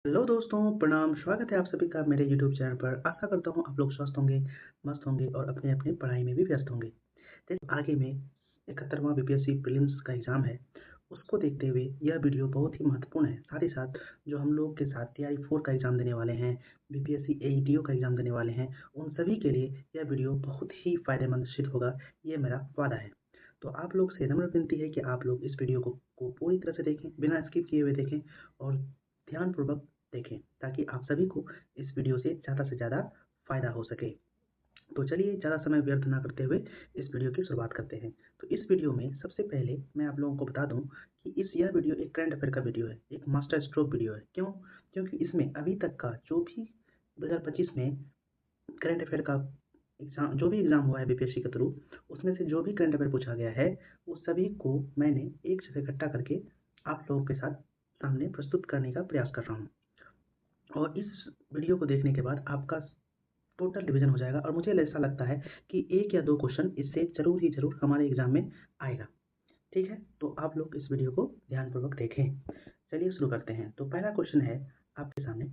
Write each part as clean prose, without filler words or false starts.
Hello दोस्तों, प्रणाम। स्वागत है आप सभी का मेरे यूट्यूब चैनल पर। आशा करता हूँ आप लोग स्वस्थ होंगे, मस्त होंगे और अपने-अपने पढ़ाई में भी व्यस्त होंगे। जैसे आगे में 71वां बीपीएससी प्रीलिम्स का एग्ज़ाम है, उसको देखते हुए यह वीडियो बहुत ही महत्वपूर्ण है। साथ ही साथ जो हम लोग के साथ टीआई 4 का एग्ज़ाम देने वाले हैं, बीपीएससी एईटीओ का एग्ज़ाम देने वाले हैं, उन सभी के लिए यह वीडियो बहुत ही फ़ायदेमंद सिद्ध होगा, ये मेरा वादा है। तो आप लोग से नम्र विनती है कि आप लोग इस वीडियो को पूरी तरह से देखें, बिना स्किप किए हुए देखें और ध्यानपूर्वक देखें, ताकि आप सभी को इस वीडियो से ज़्यादा फ़ायदा हो सके। तो चलिए ज़्यादा समय व्यर्थ ना करते हुए इस वीडियो की शुरुआत करते हैं। तो इस वीडियो में सबसे पहले मैं आप लोगों को बता दूँ कि यह वीडियो एक करंट अफ़ेयर का वीडियो है, एक मास्टर स्ट्रोक वीडियो है। क्यों? क्योंकि इसमें अभी तक का जो भी 2025 में करंट अफ़ेयर का जो भी एग्ज़ाम हुआ है बीपीएससी के थ्रू, उसमें से जो भी करंट अफ़ेयर पूछा गया है, वो सभी को मैंने एक जगह इकट्ठा करके आप लोगों के साथ सामने प्रस्तुत करने का प्रयास कर रहा हूँ। और इस वीडियो को देखने के बाद आपका टोटल रिवीजन हो जाएगा और मुझे ऐसा लगता है कि 1 या 2 क्वेश्चन इससे ज़रूर ही ज़रूर हमारे एग्ज़ाम में आएगा। ठीक है? तो आप लोग इस वीडियो को ध्यानपूर्वक देखें। चलिए शुरू करते हैं। तो पहला क्वेश्चन है आपके सामने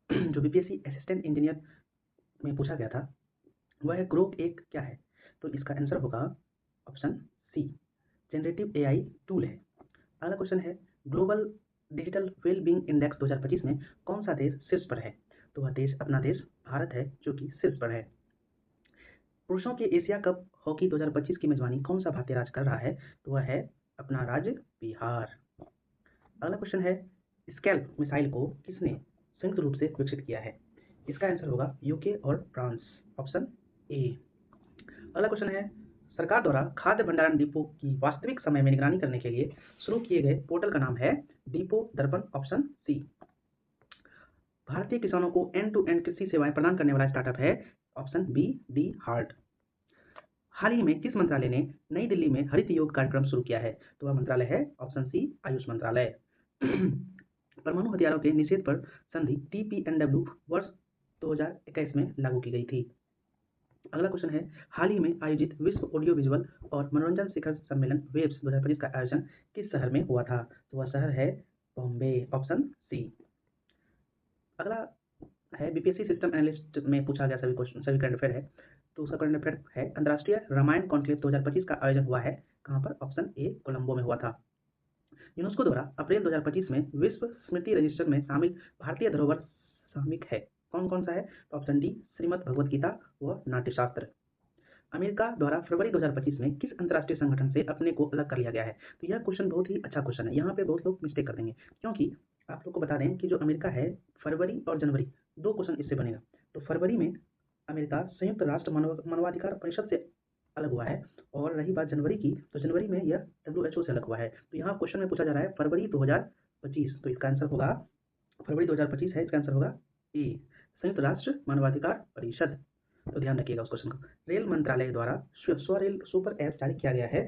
जो बीपीएससी असिस्टेंट इंजीनियर में पूछा गया था, वह ग्रुप 1 क्या है? तो इसका आंसर होगा option C, generative AI tool है। अगला क्वेश्चन है global digital well being index 2025 में कौन सा देश शीर्ष पर है? तो वह देश अपना देश भारत है, जो कि शीर्ष पर है। पुरुषों के एशिया कप हॉकी 2025 की मेजबानी कौन सा भारतीय राज्य कर रहा है? तो वह है अपना राज्य बिहार। अगला क्वेश्चन है स्कैल्प मिसाइल को किसने संयुक्त रूप से विकसित किया है? इसका आंसर होगा यूके और फ्रांस, ऑप्शन ए। अगला क्वेश्चन है सरकार द्वारा खाद्य भंडारण डिपो की वास्तविक समय में निगरानी करने के लिए शुरू किए गए पोर्टल का नाम है डिपो दर्पण, ऑप्शन सी। भारतीय किसानों को एंड टू एंड कृषि सेवाएं प्रदान करने वाला स्टार्टअप है, ऑप्शन बी, डी हार्ट। हाल ही में किस मंत्रालय ने नई दिल्ली में हरित योग कार्यक्रम शुरू किया है? तो वह मंत्रालय है ऑप्शन सी, आयुष मंत्रालय। परमाणु हथियारों के निषेध पर संधि टीपीएनडब्ल्यू वर्ष 2021 में लागू की गई थी। अगला क्वेश्चन है हाल ही में आयोजित विश्व ऑडियो विजुअल और मनोरंजन शिखर सम्मेलन वेब्स 2025 का आयोजन किस शहर में हुआ था? तो वह शहर है बॉम्बे, ऑप्शन सी। अगला है बीपीएससी सिस्टम एनालिस्ट में पूछा गया सभी करंट अफेयर है। तो उसका करंट अफेयर है अंतर्राष्ट्रीय रामायण कॉन्क्लेव 2025 का आयोजन हुआ है कहाँ पर? ऑप्शन ए, कोलंबो में हुआ था। यूनेस्को द्वारा अप्रैल 2025 में विश्व स्मृति रजिस्टर में शामिल भारतीय धरोहर सामयिक है, कौन कौन सा है? तो ऑप्शन डी, श्रीमद् भगवत गीता व नाट्यशास्त्र। अमेरिका द्वारा फरवरी 2025 में किस अंतर्राष्ट्रीय संगठन से अपने को अलग कर लिया गया है? तो यह क्वेश्चन बहुत ही अच्छा क्वेश्चन है। यहाँ पे बहुत लोग मिस्टेक कर देंगे, क्योंकि आप लोग को बता दें कि जो अमेरिका है, फरवरी और जनवरी 2 क्वेश्चन इससे बनेगा। तो फरवरी में अमेरिका संयुक्त राष्ट्र मानवाधिकार परिषद से अलग हुआ है और रही बात जनवरी की, तो जनवरी में यह डब्ल्यूएचओ से अलग हुआ है। तो यहाँ क्वेश्चन में पूछा जा रहा है फरवरी 2025, तो इसका आंसर होगा फरवरी 2025 है, इसका आंसर होगा ए, संयुक्त राष्ट्र मानवाधिकार परिषद। तो ध्यान रखिएगा उस क्वेश्चन का। रेल मंत्रालय द्वारा स्वरेल सुपर ऐप जारी किया गया है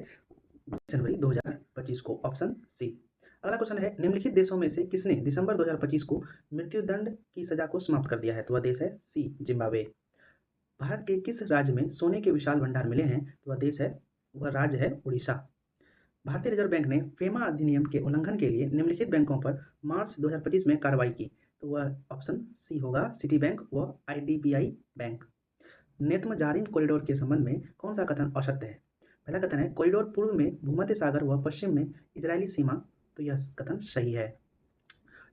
जनवरी 2025 को, ऑप्शन सी। अगला क्वेश्चन है निम्नलिखित देशों में से किसने दिसंबर 2025 को मृत्युदंड की सजा को समाप्त कर दिया है? तो वह देश है सी, जिम्बाब्वे। भारत के किस राज्य में सोने के विशाल भंडार मिले हैं? तो वह राज्य है उड़ीसा। भारतीय रिजर्व बैंक ने फेमा अधिनियम के उल्लंघन के लिए निम्नलिखित बैंकों पर मार्च 2025 में कार्रवाई की। तो वह ऑप्शन सी होगा, सिटी बैंक व आईडीबीआई बैंक। नेत्म जारिन कॉरिडोर के संबंध में कौन सा कथन असत्य है? पहला कथन है कॉरिडोर पूर्व में भूमध्य सागर व पश्चिम में इजरायली सीमा, तो यह कथन सही है।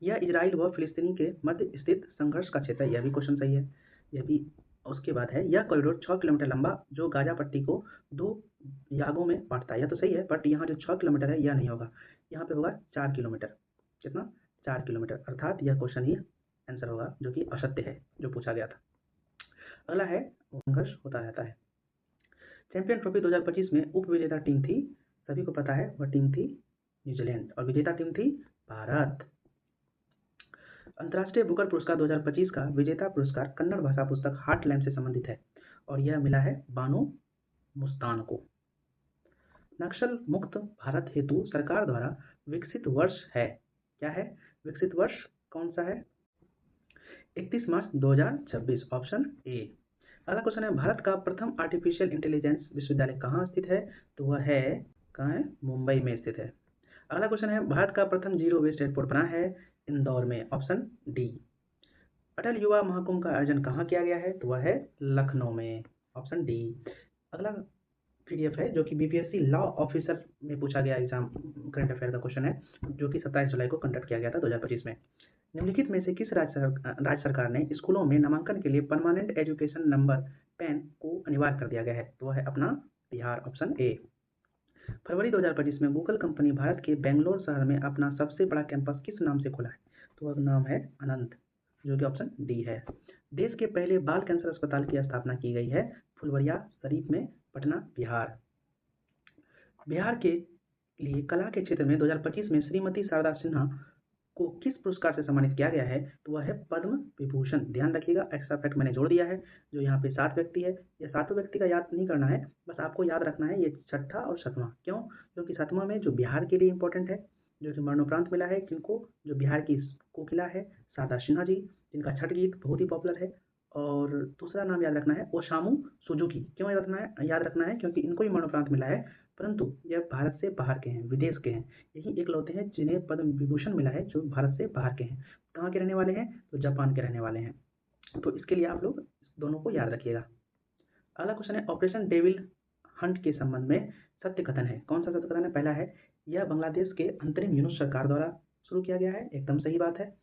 यह इजराइल व फिलिस्तीनी के मध्य स्थित संघर्ष का क्षेत्र है, यह भी क्वेश्चन सही है। यह भी उसके बाद है यह कॉरिडोर 6 किलोमीटर लंबा जो गाजा पट्टी को 2 यागों में बांटता है, यह तो सही है, बट यहाँ जो 6 किलोमीटर है यह नहीं होगा, यहाँ पे होगा 4 किलोमीटर। कितना? 4 किलोमीटर, अर्थात यह क्वेश्चन ही आंसर होगा, जो कि असत्य है जो पूछा गया था। अगला है संघर्ष होता रहता है। चैंपियन ट्रॉफी 2025 में उप विजेता टीम थी, सभी को पता है वह टीम थी न्यूजीलैंड और विजेता टीम थी भारत। अंतर्राष्ट्रीय बुकर पुरस्कार 2025 का विजेता पुरस्कार कन्नड़ भाषा पुस्तक हार्टलैंड से संबंधित है और यह मिला है बानो मुस्तान को। नक्सल मुक्त भारत हेतु सरकार द्वारा विकसित वर्ष है, क्या है विकसित वर्ष? कौन सा है? 31 मार्च 2026, ऑप्शन ए। अगला क्वेश्चन है भारत का प्रथम आर्टिफिशियल इंटेलिजेंस विश्वविद्यालय कहाँ स्थित है? तो वह है कहाँ है? मुंबई में स्थित है। अगला क्वेश्चन है भारत का प्रथम जीरो वेस्ट एयरपोर्ट बना है इंदौर में, ऑप्शन डी। अटल युवा महाकुंभ का आयोजन कहाँ किया गया है? तो वह है लखनऊ में, ऑप्शन डी। अगला पीडीएफ है जो कि बीपीएससी लॉ ऑफिसर में पूछा गया एग्जाम करंट अफेयर का क्वेश्चन है, जो कि 27 जुलाई को कंडक्ट किया गया था 2025 में। निम्नलिखित में से किस राज्य सरकार ने स्कूलों में नामांकन के लिए परमानेंट एजुकेशन नंबर पैन को अनिवार्य कर दिया गया है? तो वह है अपना बिहार, ऑप्शन ए। फरवरी 2025 में गूगल कंपनी भारत के बेंगलोर शहर में अपना सबसे बड़ा कैंपस किस नाम से खोला है? तो वह नाम है अनंत, जो कि ऑप्शन डी है। देश के पहले बाल कैंसर अस्पताल की स्थापना की गई है फुलवरिया शरीफ में, पटना, बिहार। बिहार के लिए कला के क्षेत्र में 2025 में श्रीमती शारदा सिन्हा को किस पुरस्कार से सम्मानित किया गया है? तो वह है पद्म विभूषण। ध्यान रखिएगा, एक्स्ट्रा फैक्ट मैंने जोड़ दिया है, जो यहाँ पे 7 व्यक्ति है। ये 7 व्यक्ति का याद नहीं करना है, बस आपको याद रखना है ये छठा और सातवां। क्यों? क्योंकि सातवां में जो बिहार के लिए इंपॉर्टेंट है, जो कि मरणोपरांत मिला है किनको, जो बिहार की कोकिला है शारदा सिन्हा जी, जिनका छठ गीत बहुत ही पॉपुलर है। और दूसरा नाम याद रखना है ओसामू सुजुकी। क्यों याद रखना है? क्योंकि इनको भी मरणोपरांत मिला है, परंतु यह भारत से बाहर के हैं, विदेश के हैं। यही एकलौते हैं जिन्हें पद्म विभूषण मिला है, जो भारत से बाहर के हैं। कहाँ के रहने वाले हैं? तो जापान के रहने वाले हैं। तो इसके लिए आप लोग दोनों को याद रखिएगा। अगला क्वेश्चन है, ऑपरेशन डेविल हंट के संबंध में सत्य कथन है। कौन सा सत्य कथन है? पहला है, यह बांग्लादेश के अंतरिम यूनुस सरकार द्वारा शुरू किया गया है, एकदम सही बात है।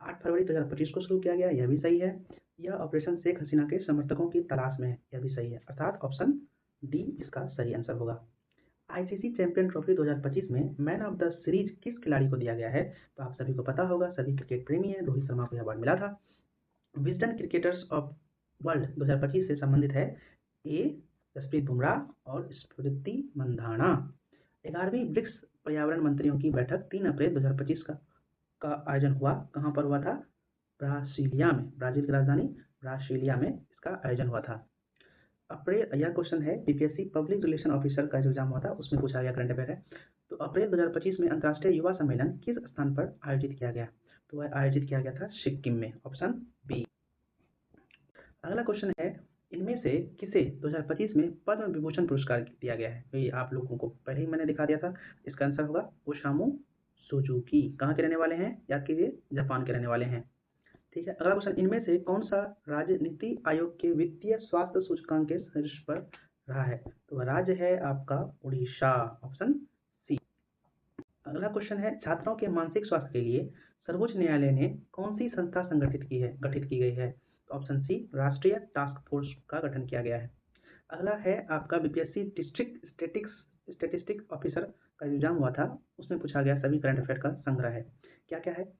8 फरवरी 2025 को शुरू किया गया, यह भी सही है। यह ऑपरेशन शेख हसीना के समर्थकों की तलाश में है, यह भी सही है। अर्थात ऑप्शन डी इसका सही आंसर होगा। आईसीसी चैंपियन ट्रॉफी 2025 में मैन ऑफ द सीरीज किस खिलाड़ी को दिया गया है? तो आप सभी को पता होगा, सभी क्रिकेट प्रेमी हैं, रोहित शर्मा को यह अवार्ड मिला था। विजडन क्रिकेटर्स ऑफ वर्ल्ड 2025 से संबंधित है ए जसप्रीत बुमराह और स्मृति मंधाना। 11वीं ब्रिक्स पर्यावरण मंत्रियों की बैठक 3 अप्रैल 2025 का आयोजन हुआ, कहाँ पर हुआ था? ब्रासीलिया में, ब्राजील की राजधानी ब्रासीलिया में इसका आयोजन हुआ था। अप्रैल, यह क्वेश्चन है बीपीएससी पब्लिक रिलेशन ऑफिसर का जो एग्जाम हुआ था उसमें पूछा गया करंट अफेयर है। तो अप्रैल 2025 में अंतर्राष्ट्रीय युवा सम्मेलन किस स्थान पर आयोजित किया गया? तो वह आयोजित किया गया था सिक्किम में, ऑप्शन बी। अगला क्वेश्चन है, इनमें से किसे 2025 में पद्म विभूषण पुरस्कार दिया गया है? तो ये आप लोगों को पहले ही मैंने दिखा दिया था, इसका आंसर होगा ओसामू सुजुकी। कहाँ के रहने वाले हैं? याद कीजिए, जापान के रहने वाले हैं। ठीक है। अगला क्वेश्चन, इनमें से कौन सा राज्य नीति आयोग के वित्तीय स्वास्थ्य सूचकांक के शीर्ष पर रहा है? तो वह राज्य है आपका उड़ीसा, ऑप्शन सी। अगला क्वेश्चन है, छात्रों के मानसिक स्वास्थ्य के लिए सर्वोच्च न्यायालय ने कौन सी संस्था गठित की गई है? तो ऑप्शन सी, राष्ट्रीय टास्क फोर्स का गठन किया गया है। अगला है आपका बीपीएससी डिस्ट्रिक्ट स्टेटिस्टिक ऑफिसर का एग्जाम हुआ था, उसमें पूछा गया सभी करंट अफेयर का संग्रह है। क्या क्या है?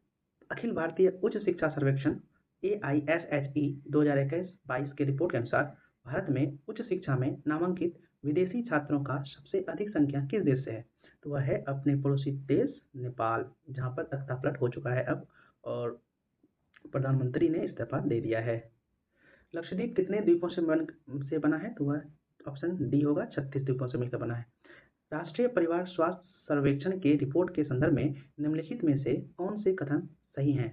अखिल भारतीय उच्च शिक्षा सर्वेक्षण AISHE 2021-22 के रिपोर्ट के अनुसार भारत में उच्च शिक्षा में नामांकित विदेशी छात्रों का सबसे अधिक संख्या किस देश से है? तो वह है अपने पड़ोसी देश नेपाल, जहाँ पर तख्तापलट हो चुका है अब, और प्रधानमंत्री ने इस्तीफा दे दिया है। लक्षद्वीप कितने द्वीपों से बना है? तो वह ऑप्शन डी होगा, 36 द्वीपों से मिलकर बना है। राष्ट्रीय परिवार स्वास्थ्य सर्वेक्षण के रिपोर्ट के संदर्भ में निम्नलिखित में से कौन से कथन सही हैं?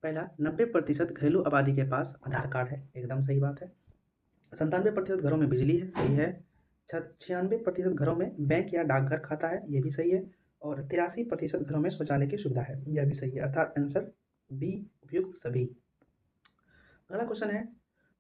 पहला, 90% घरेलू आबादी के पास आधार कार्ड है, एकदम सही बात है। 97% घरों में बिजली है, सही है। 96% घरों में बैंक या डाकघर खाता है, ये भी सही है। और 83% घरों में शौचालय की सुविधा है, यह भी सही है। अर्थात आंसर बी, उपयुक्त सभी। अगला क्वेश्चन है,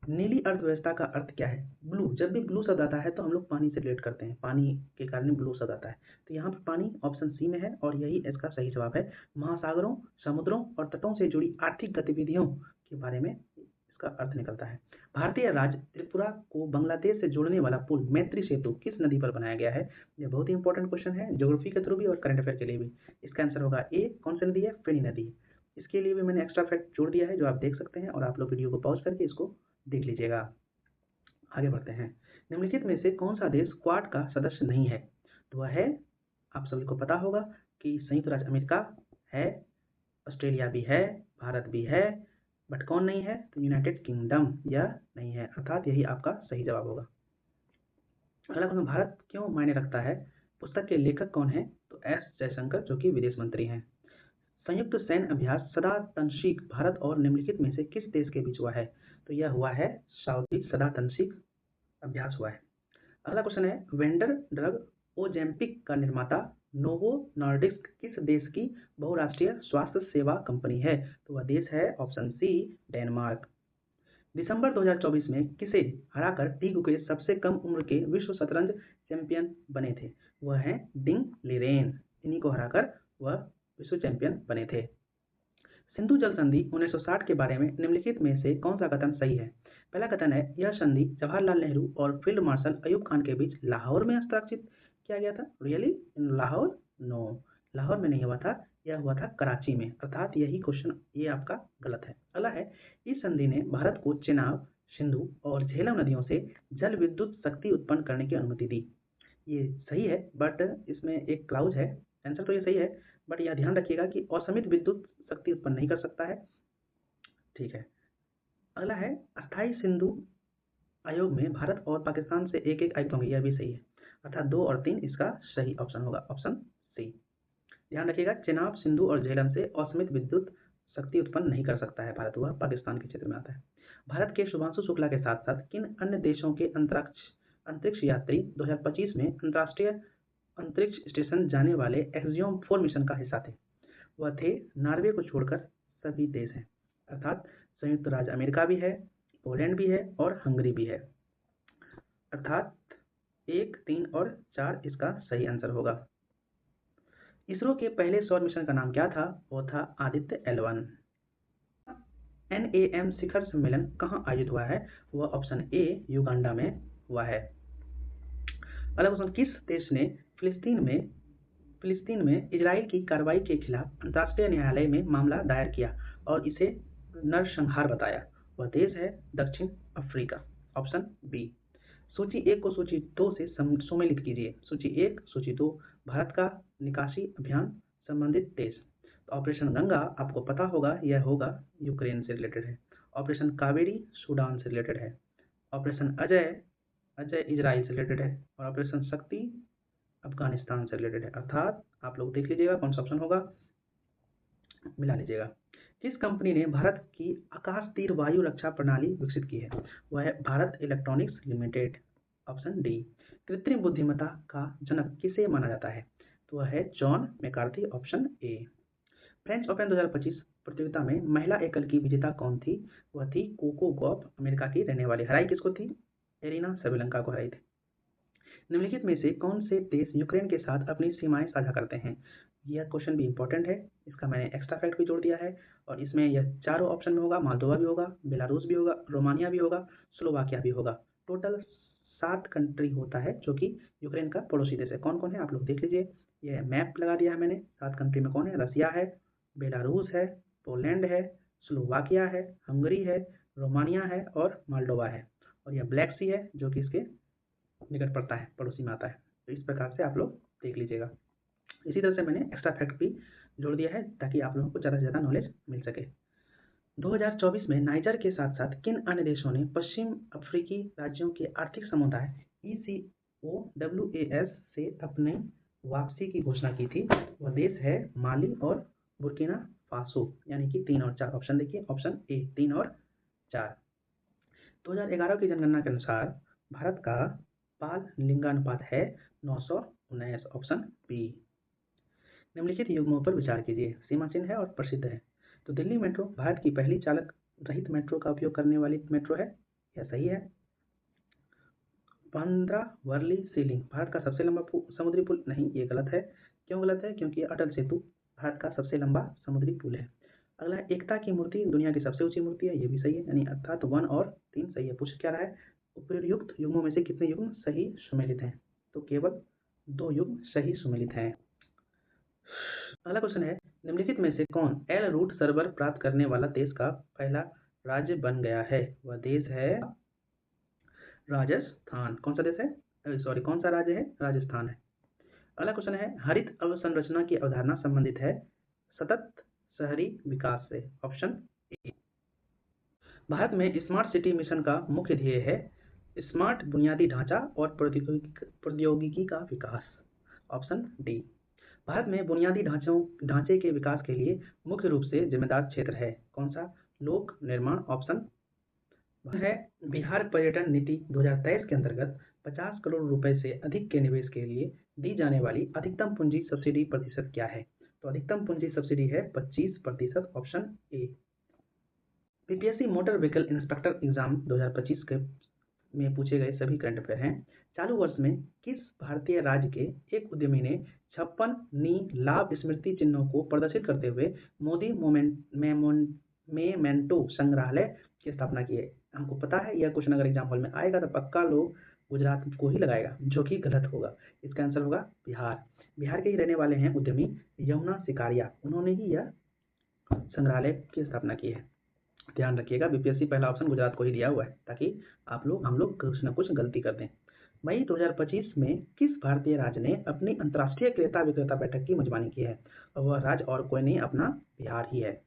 नीली अर्थव्यवस्था का अर्थ क्या है? ब्लू, जब भी ब्लू शब्द आता है तो हम लोग पानी से रिलेट करते हैं, पानी के कारण ब्लू शब्द आता है। तो यहाँ पर पानी ऑप्शन सी में है और यही इसका सही जवाब है। महासागरों, समुद्रों और तटों से जुड़ी आर्थिक गतिविधियों के बारे में इसका अर्थ निकलता है। भारतीय राज्य त्रिपुरा को बांग्लादेश से जोड़ने वाला पुल मैत्री सेतु किस नदी पर बनाया गया है? यह बहुत ही इंपॉर्टेंट क्वेश्चन है, ज्योग्राफी के थ्रू भी और करंट अफेयर के लिए भी। इसका आंसर होगा ए, कौन सी नदी है? फेनी नदी। इसके लिए भी मैंने एक्स्ट्रा फैक्ट जोड़ दिया है, जो आप देख सकते हैं, और आप लोग वीडियो को पॉज करके इसको देख लीजिएगा। आगे बढ़ते हैं। निम्नलिखित में से कौन सा देश क्वाड का सदस्य नहीं है? तो वह है, आप सभी को पता होगा कि संयुक्त राज्य अमेरिका है, ऑस्ट्रेलिया भी है, भारत भी है, बट कौन नहीं है? तो यूनाइटेड किंगडम यह नहीं है, अर्थात यही आपका सही जवाब होगा। अगला क्वेश्चन, भारत क्यों मायने रखता है? पुस्तक के लेखक कौन है? तो एस जयशंकर, जो कि विदेश मंत्री हैं। संयुक्त सैन्य अभ्यास सदा तंशीक भारत और निम्नलिखित में से किस देश के बीच हुआ है? तो यह हुआ है सऊदी सदा तंशीक अभ्यास हुआ है। अगला क्वेश्चन है, वेंडर ड्रग ओजेम्पिक का निर्माता नोवो नॉर्डिस्क किस देश की बहुराष्ट्रीय स्वास्थ्य सेवा कंपनी है? तो वह देश है ऑप्शन सी डेनमार्क। दिसंबर 2024 में किसे हराकर टी गुकेश सबसे कम उम्र के विश्व शतरंज चैंपियन बने थे? वह हैं डिंग लिरेन। इन्हीं को हराकर वह विश्व चैंपियन बने थे। सिंधु जल संधि 1960 के बारे में निम्नलिखित में से कौन सा कथन सही है? पहला कथन है यह संधि जवाहरलाल नेहरू और फील्ड मार्शल अयूब खान के बीच लाहौर में हस्ताक्षरित किया गया था। Really in Lahore? No, Lahore में नहीं हुआ था, यह हुआ था कराची में, अर्थात यही क्वेश्चन ये आपका गलत है। अगला है इस संधि ने भारत को चेनाब, सिंधु और झेलम नदियों से जल विद्युत शक्ति उत्पन्न करने की अनुमति दी। ये सही है, बट इसमें एक क्लाउज है। आंसर तो ये सही है, बट यह ध्यान रखिएगा कि असीमित विद्युत शक्ति उत्पन्न नहीं कर सकता है। ठीक है। अगला है अस्थायी सिंधु आयोग में भारत और पाकिस्तान से एक एक आयुक्त होंगे, यह भी सही है, अर्थात 2 और 3 इसका सही ऑप्शन होगा, ऑप्शन सी। ध्यान रखिएगा चेनाब, सिंधु और झेलम से असीमित विद्युत शक्ति उत्पन्न नहीं कर सकता है भारत, वह पाकिस्तान के क्षेत्र में आता है। भारत के शुभांशु शुक्ला के साथ साथ किन अन्य देशों के अंतरिक्ष यात्री 2025 में अंतर्राष्ट्रीय अंतरिक्ष स्टेशन जाने वाले एक्सियोम 4 मिशन का हिस्सा थे? वह थे नॉर्वे को छोड़कर सभी देश हैं, अर्थात संयुक्त राज्य अमेरिका भी है, पोलैंड भी है और हंगरी भी है, अर्थात 1, 3 और 4 इसका सही आंसर होगा। इसरो के पहले सौर मिशन का नाम क्या था? वो था आदित्य L1। NAM शिखर सम्मेलन कहाँ आयोजित हुआ है? वह ऑप्शन ए युगांडा में हुआ है। अगला क्वेश्चन, किस देश ने फिलिस्तीन में इजराइल की कार्रवाई के खिलाफ अंतर्राष्ट्रीय न्यायालय में मामला दायर किया और इसे नरसंहार बताया? वह देश है दक्षिण अफ्रीका, ऑप्शन बी। सूची 1 को सूची 2 से सम्मिलित कीजिए। सूची 1, सूची 2, भारत का निकासी अभियान संबंधित देश। तो ऑपरेशन गंगा आपको पता होगा, यह होगा यूक्रेन से रिलेटेड है। ऑपरेशन कावेरी सूडान से रिलेटेड है। ऑपरेशन अजय इजराइल से रिलेटेड है और ऑपरेशन शक्ति अफगानिस्तान से रिलेटेड है, अर्थात आप लोग देख लीजिएगा कौन सा ऑप्शन होगा, मिला लीजिएगा। किस कंपनी ने भारत की आकाश तीर वायु रक्षा प्रणाली विकसित की है? वह है Bharat electronics limited, option D. कृत्रिम बुद्धिमत्ता का जनक किसे माना जाता है? तो वह है John McCarthy, option A. French open 2025 प्रतियोगिता में महिला एकल की विजेता कौन थी? वह थी कोको गॉफ, अमेरिका की रहने वाली। हराई किसको थी? एरिना सेबेलेंका को हराई थी। निम्नलिखित में से कौन से देश यूक्रेन के साथ अपनी सीमाएं साझा करते हैं? यह क्वेश्चन भी इंपॉर्टेंट है, इसका मैंने एक्स्ट्रा फैक्ट भी जोड़ दिया है और इसमें यह चारों ऑप्शन में होगा। मोल्दोवा भी होगा, बेलारूस भी होगा, रोमानिया भी होगा, स्लोवाकिया भी होगा। टोटल 7 कंट्री होता है जो कि यूक्रेन का पड़ोसी देश है। कौन कौन है आप लोग देख लीजिए, यह मैप लगा दिया है मैंने। 7 कंट्री में कौन है? रसिया है, बेलारूस है, पोलैंड है, स्लोवाकिया है, हंगरी है, रोमानिया है और मोल्दोवा है। और यह ब्लैक सी है जो कि इसके निकट पड़ता है, पड़ोसी में आता है। तो इस प्रकार से आप लोग देख लीजिएगा। इसी तरह से मैंने एक्स्ट्रा फैक्ट भी जोड़ दिया है ताकि आप लोगों को ज़्यादा से ज़्यादा नॉलेज मिल सके। 2024 में नाइजर के साथ साथ किन अन्य देशों ने पश्चिम अफ्रीकी राज्यों के आर्थिक समुदाय ECOWAS से अपने वापसी की घोषणा की थी? वह देश है माली और बुर्किना फासो, यानी कि 3 और 4। ऑप्शन देखिए, ऑप्शन ए 3 और 4। 2011 की जनगणना के अनुसार भारत का बाल लिंगानुपात है 919, ऑप्शन बी। निम्नलिखित युग्मों पर विचार कीजिए, सीमा चिन्ह है और प्रसिद्ध है। तो दिल्ली मेट्रो भारत की पहली चालक रहित मेट्रो का उपयोग करने वाली मेट्रो है, यह सही है। बांद्रा वर्ली सीलिंग भारत का सबसे लंबा समुद्री पुल नहीं, ये गलत है। क्यों गलत है? क्योंकि अटल सेतु भारत का सबसे लंबा समुद्री पुल है। अगला है एकता की मूर्ति दुनिया की सबसे ऊंची मूर्ति है, ये भी सही है, यानी अर्थात 1 और 3 सही है। पूछ क्या रहा है? उपर्युक्त युग्मों में से कितने युग्म सही सुमेलित हैं? तो केवल 2 युग्म सही सुमेलित हैं। अगला क्वेश्चन है निम्नलिखित में से कौन एल रूट सर्वर प्राप्त करने वाला देश का पहला राज्य बन गया है? वह देश है राजस्थान। कौन सा देश है? सॉरी, कौन सा राज्य है? राजस्थान है। अगला क्वेश्चन है हरित अवसंरचना की अवधारणा संबंधित है सतत शहरी विकास से, ऑप्शन ए। भारत में स्मार्ट सिटी मिशन का मुख्य ध्येय है स्मार्ट बुनियादी ढांचा और प्रौद्योगिकी का विकास, ऑप्शन डी। भारत में बुनियादी ढांचे के विकास के लिए मुख्य रूप से जिम्मेदार क्षेत्र है कौन सा? लोक निर्माण, ऑप्शन है। बिहार पर्यटन नीति 2023 के अंतर्गत 50 करोड़ रुपए से अधिक के निवेश के लिए दी जाने वाली अधिकतम पूंजी सब्सिडी प्रतिशत क्या है? तो अधिकतम पूंजी सब्सिडी है 25%, option A. BPSC motor vehicle inspector exam 2025 के में पूछे गए सभी करंट अफेयर हैं। चालू वर्ष में किस भारतीय राज्य के एक उद्यमी ने 56 नी लाभ स्मृति चिन्हों को प्रदर्शित करते हुए मोदी मेमेंटो संग्रहालय की स्थापना की है? हमको पता है यह क्वेश्चन अगर एग्जाम हॉल में आएगा तो पक्का लोग गुजरात को ही लगाएगा, जो कि गलत होगा। इसका आंसर होगा बिहार। बिहार के ही रहने वाले हैं उद्यमी यमुना सिकारिया, उन्होंने ही यह संग्रहालय की स्थापना की है। ध्यान रखिएगा, बीपीएससी पहला ऑप्शन गुजरात को ही दिया हुआ है ताकि हम लोग कुछ न कुछ गलती कर दें। मई 2025 में किस भारतीय राज्य ने अपनी अंतर्राष्ट्रीय क्रेता विक्रेता बैठक की मेजबानी की है? और वह राज्य और कोई नहीं, अपना बिहार ही है।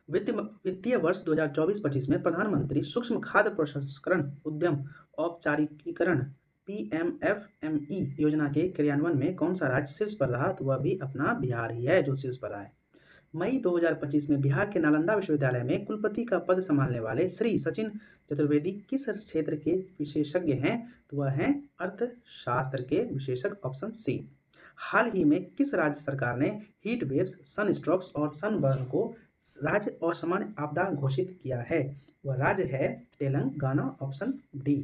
वित्तीय वर्ष 2024-25 में प्रधानमंत्री सूक्ष्म खाद्य प्रसंस्करण उद्यम औपचारिकीकरण PMFME योजना के क्रियान्वयन में कौन सा राज्य शीर्ष पर रहा? तो वह भी अपना बिहार ही है जो शीर्ष पर रहा है। मई 2025 में बिहार के नालंदा विश्वविद्यालय में कुलपति का पद संभालने वाले श्री सचिन चतुर्वेदी किस क्षेत्र के विशेषज्ञ हैं? तो वह हैं अर्थशास्त्र के विशेषज्ञ, ऑप्शन सी। हाल ही में किस राज्य सरकार ने हीट वेव्स, सन स्ट्रोक्स और सनबर्न को राज्य असामान्य आपदा घोषित किया है? वह राज्य है तेलंगाना, ऑप्शन डी।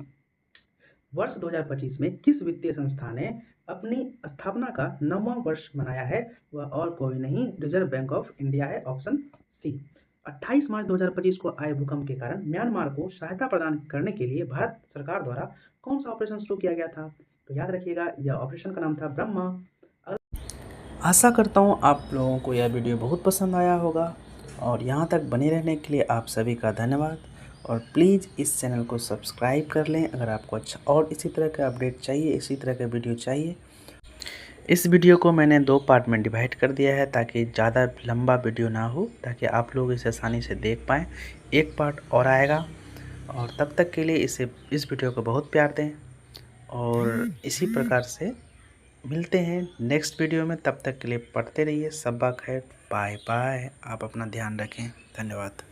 वर्ष 2025 में किस वित्तीय संस्था ने अपनी स्थापना का 9वां वर्ष मनाया है? वह और कोई नहीं, रिजर्व बैंक ऑफ इंडिया है, ऑप्शन सी। 28 मार्च 2025 को आए भूकंप के कारण म्यांमार को सहायता प्रदान करने के लिए भारत सरकार द्वारा कौन सा ऑपरेशन शुरू किया गया था? तो याद रखिएगा, यह ऑपरेशन का नाम था ब्रह्मा। आशा करता हूँ आप लोगों को यह वीडियो बहुत पसंद आया होगा और यहाँ तक बने रहने के लिए आप सभी का धन्यवाद। और प्लीज़ इस चैनल को सब्सक्राइब कर लें अगर आपको अच्छा और इसी तरह का अपडेट चाहिए, इसी तरह का वीडियो चाहिए। इस वीडियो को मैंने 2 पार्ट में डिवाइड कर दिया है ताकि ज़्यादा लंबा वीडियो ना हो, ताकि आप लोग इसे आसानी से देख पाएँ। एक पार्ट और आएगा और तब तक के लिए इस वीडियो को बहुत प्यार दें और इसी प्रकार से मिलते हैं नेक्स्ट वीडियो में। तब तक के लिए पढ़ते रहिए। सबा खैर, बाय बाय। आप अपना ध्यान रखें। धन्यवाद।